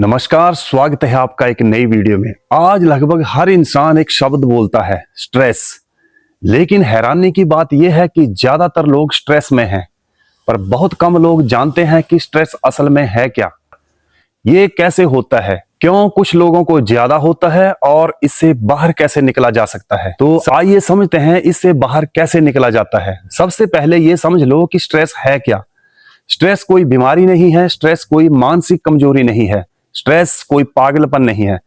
नमस्कार, स्वागत है आपका एक नई वीडियो में। आज लगभग हर इंसान एक शब्द बोलता है, स्ट्रेस। लेकिन हैरानी की बात यह है कि ज्यादातर लोग स्ट्रेस में हैं, पर बहुत कम लोग जानते हैं कि स्ट्रेस असल में है क्या, ये कैसे होता है, क्यों कुछ लोगों को ज्यादा होता है और इससे बाहर कैसे निकला जा सकता है। तो आइए समझते हैं इससे बाहर कैसे निकला जाता है। सबसे पहले ये समझ लो कि स्ट्रेस है क्या। स्ट्रेस कोई बीमारी नहीं है, स्ट्रेस कोई मानसिक कमजोरी नहीं है, स्ट्रेस कोई पागलपन नहीं है।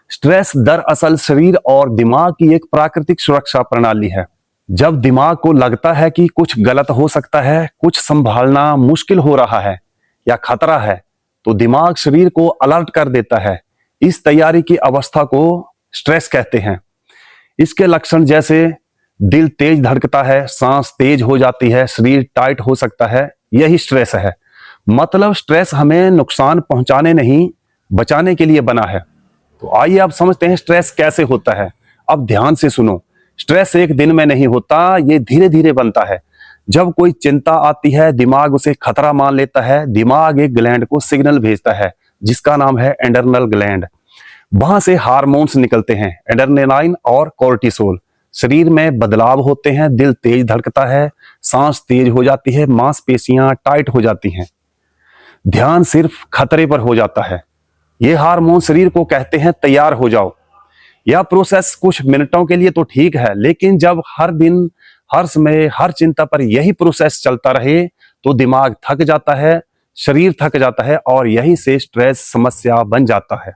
स्ट्रेस दरअसल शरीर और दिमाग की एक प्राकृतिक सुरक्षा प्रणाली है। जब दिमाग को लगता है कि कुछ गलत हो सकता है, कुछ संभालना मुश्किल हो रहा है या खतरा है, तो दिमाग शरीर को अलर्ट कर देता है। इस तैयारी की अवस्था को स्ट्रेस कहते हैं। इसके लक्षण जैसे दिल तेज धड़कता है, सांस तेज हो जाती है, शरीर टाइट हो सकता है, यही स्ट्रेस है। मतलब स्ट्रेस हमें नुकसान पहुंचाने नहीं, बचाने के लिए बना है। तो आइए अब समझते हैं स्ट्रेस कैसे होता है। अब ध्यान से सुनो, स्ट्रेस एक दिन में नहीं होता, ये धीरे धीरे बनता है। जब कोई चिंता आती है, दिमाग उसे खतरा मान लेता है। दिमाग एक ग्लैंड को सिग्नल भेजता है जिसका नाम है एड्रेनल ग्लैंड। वहां से हार्मोन्स निकलते हैं, एड्रेनालाइन और कोर्टिसोल। शरीर में बदलाव होते हैं, दिल तेज धड़कता है, सांस तेज हो जाती है, मांसपेशियां टाइट हो जाती हैं, ध्यान सिर्फ खतरे पर हो जाता है। ये हार्मोन शरीर को कहते हैं तैयार हो जाओ। यह प्रोसेस कुछ मिनटों के लिए तो ठीक है, लेकिन जब हर दिन, हर समय, हर चिंता पर यही प्रोसेस चलता रहे तो दिमाग थक जाता है, शरीर थक जाता है और यही से स्ट्रेस समस्या बन जाता है।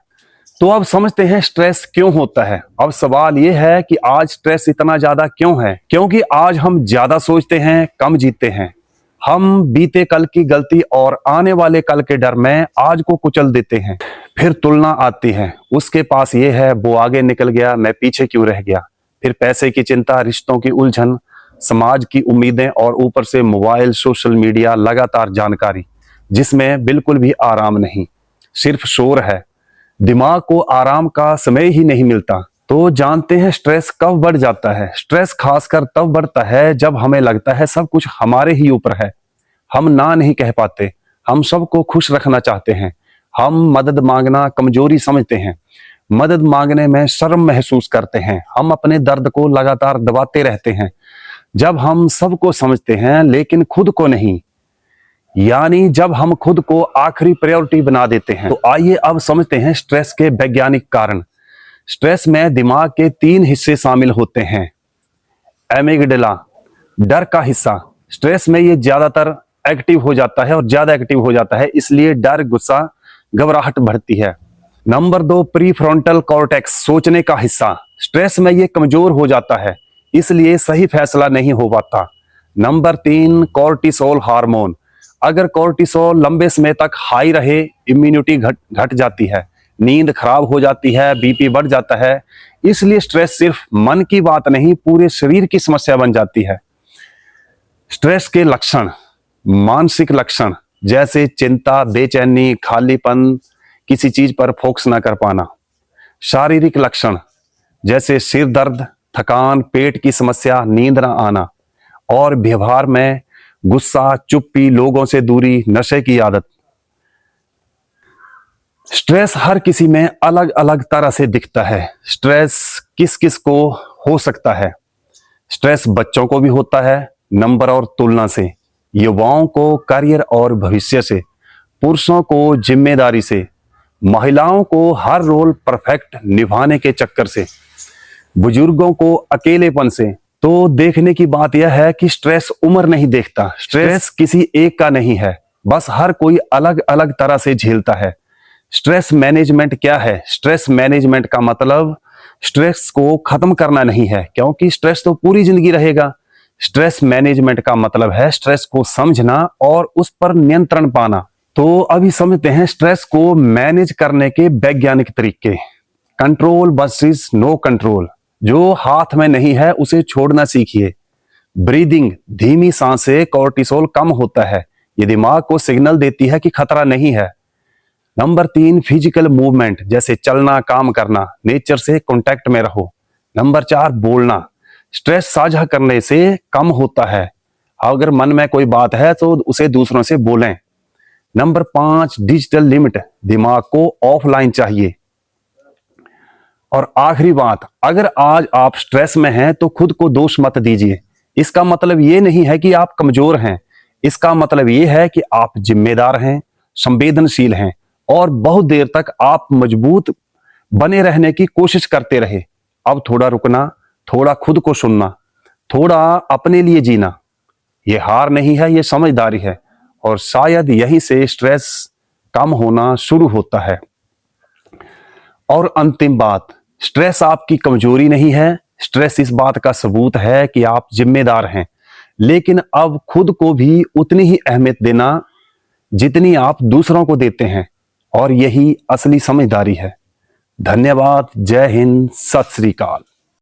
तो अब समझते हैं स्ट्रेस क्यों होता है। अब सवाल यह है कि आज स्ट्रेस इतना ज्यादा क्यों है? क्योंकि आज हम ज्यादा सोचते हैं, कम जीते हैं। हम बीते कल की गलती और आने वाले कल के डर में आज को कुचल देते हैं। फिर तुलना आती है, उसके पास ये है, वो आगे निकल गया, मैं पीछे क्यों रह गया। फिर पैसे की चिंता, रिश्तों की उलझन, समाज की उम्मीदें और ऊपर से मोबाइल, सोशल मीडिया, लगातार जानकारी जिसमें बिल्कुल भी आराम नहीं, सिर्फ शोर है। दिमाग को आराम का समय ही नहीं मिलता। तो जानते हैं स्ट्रेस कब बढ़ जाता है? स्ट्रेस खासकर तब बढ़ता है जब हमें लगता है सब कुछ हमारे ही ऊपर है। हम ना नहीं कह पाते, हम सबको खुश रखना चाहते हैं, हम मदद मांगना कमजोरी समझते हैं, मदद मांगने में शर्म महसूस करते हैं, हम अपने दर्द को लगातार दबाते रहते हैं। जब हम सबको समझते हैं लेकिन खुद को नहीं, यानी जब हम खुद को आखिरी प्रायोरिटी बना देते हैं। तो आइए अब समझते हैं स्ट्रेस के वैज्ञानिक कारण। स्ट्रेस में दिमाग के 3 हिस्से शामिल होते हैं। एमिगडाला, डर का हिस्सा। स्ट्रेस में ये ज्यादातर एक्टिव हो जाता है और ज्यादा एक्टिव हो जाता है, इसलिए डर, गुस्सा, घबराहट बढ़ती है। नंबर 2, प्रीफ्रंटल कॉर्टेक्स, सोचने का हिस्सा। स्ट्रेस में ये कमजोर हो जाता है, इसलिए सही फैसला नहीं हो पाता। Number 3, cortisol hormone. अगर कॉर्टिसोल लंबे समय तक हाई रहे, इम्यूनिटी घट जाती है, नींद खराब हो जाती है, बीपी बढ़ जाता है। इसलिए स्ट्रेस सिर्फ मन की बात नहीं, पूरे शरीर की समस्या बन जाती है। स्ट्रेस के लक्षण, मानसिक लक्षण जैसे चिंता, बेचैनी, खालीपन, किसी चीज पर फोकस ना कर पाना। शारीरिक लक्षण जैसे सिर दर्द, थकान, पेट की समस्या, नींद ना आना। और व्यवहार में गुस्सा, चुप्पी, लोगों से दूरी, नशे की आदत। स्ट्रेस हर किसी में अलग अलग तरह से दिखता है। स्ट्रेस किस किस को हो सकता है? स्ट्रेस बच्चों को भी होता है, नंबर और तुलना से, युवाओं को करियर और भविष्य से, पुरुषों को जिम्मेदारी से, महिलाओं को हर रोल परफेक्ट निभाने के चक्कर से, बुजुर्गों को अकेलेपन से। तो देखने की बात यह है कि स्ट्रेस उम्र नहीं देखता, स्ट्रेस किसी एक का नहीं है, बस हर कोई अलग अलग तरह से झेलता है। स्ट्रेस मैनेजमेंट क्या है? स्ट्रेस मैनेजमेंट का मतलब स्ट्रेस को खत्म करना नहीं है, क्योंकि स्ट्रेस तो पूरी जिंदगी रहेगा। स्ट्रेस मैनेजमेंट का मतलब है स्ट्रेस को समझना और उस पर नियंत्रण पाना। तो अभी समझते हैं स्ट्रेस को मैनेज करने के वैज्ञानिक तरीके। Control versus no control. जो हाथ में नहीं है उसे छोड़ना सीखिए। ब्रीदिंग, धीमी सांस से कोर्टिसोल कम होता है, ये दिमाग को सिग्नल देती है कि खतरा नहीं है। नंबर 3, फिजिकल मूवमेंट जैसे चलना, काम करना, नेचर से कांटेक्ट में रहो। नंबर 4, बोलना। स्ट्रेस साझा करने से कम होता है, अगर मन में कोई बात है तो उसे दूसरों से बोलें। नंबर 5, डिजिटल लिमिट, दिमाग को ऑफलाइन चाहिए। और आखिरी बात, अगर आज आप स्ट्रेस में हैं तो खुद को दोष मत दीजिए। इसका मतलब ये नहीं है कि आप कमजोर हैं, इसका मतलब ये है कि आप जिम्मेदार हैं, संवेदनशील हैं और बहुत देर तक आप मजबूत बने रहने की कोशिश करते रहे। अब थोड़ा रुकना, थोड़ा खुद को सुनना, थोड़ा अपने लिए जीना, ये हार नहीं है, ये समझदारी है। और शायद यहीं से स्ट्रेस कम होना शुरू होता है। और अंतिम बात, स्ट्रेस आपकी कमजोरी नहीं है, स्ट्रेस इस बात का सबूत है कि आप जिम्मेदार हैं। लेकिन अब खुद को भी उतनी ही अहमियत देना जितनी आप दूसरों को देते हैं, और यही असली समझदारी है। धन्यवाद। जय हिंद। सत श्री अकाल।